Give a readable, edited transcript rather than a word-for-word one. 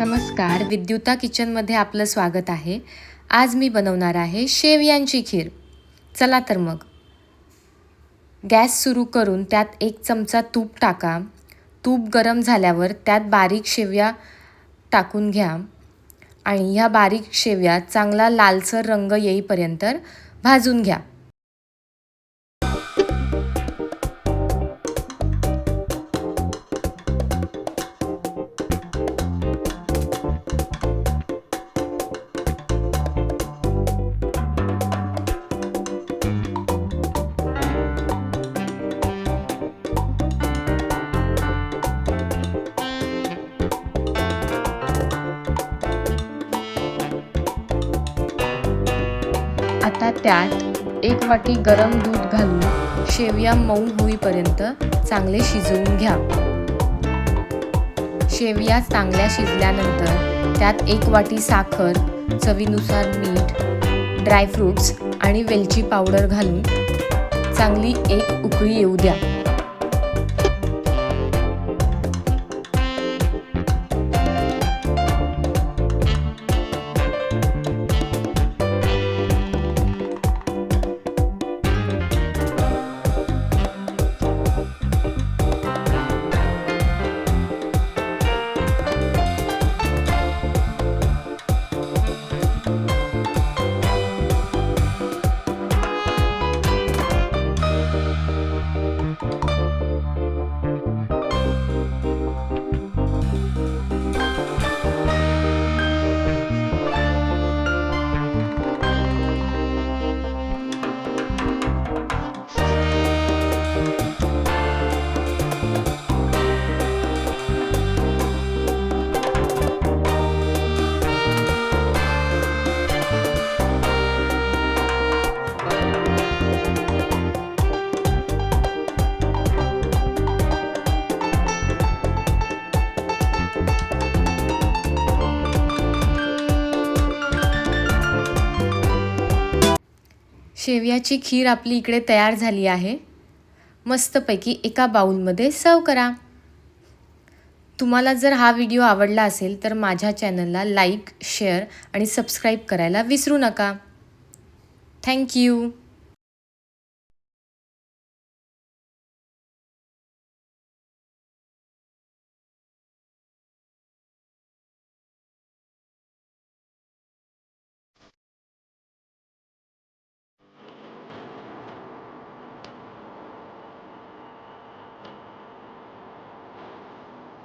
नमस्कार, विद्युता किचनमध्ये आपलं स्वागत आहे। आज मी बनवणार आहे शेवयांची खीर। चला तर मग गॅस सुरू करून त्यात 1 चमचा तूप टाका। तूप गरम झाल्यावर त्यात बारीक शेवया टाकून घ्या आणि ह्या बारीक शेवया चांगला लालसर रंग येईपर्यंत भाजून घ्या। आता त्यात 1 वाटी गरम दूध घालून शेवया मऊ होईपर्यंत चांगले शिजवून घ्या। शेवया चांगल्या शिजल्यानंतर त्यात 1 वाटी साखर, चवीनुसार मीठ, ड्रायफ्रूट्स आणि वेलची पावडर घालून चांगली 1 उकळी येऊ द्या। शेवयाची खीर आपली इकडे तयार झाली आहे। मस्तपैकी एका बाउलमध्ये सर्व करा। तुम्हाला जर हा व्हिडिओ आवडला असेल तर माझ्या चॅनलला लाईक, शेअर आणि सबस्क्राईब करायला विसरू नका। Thank you.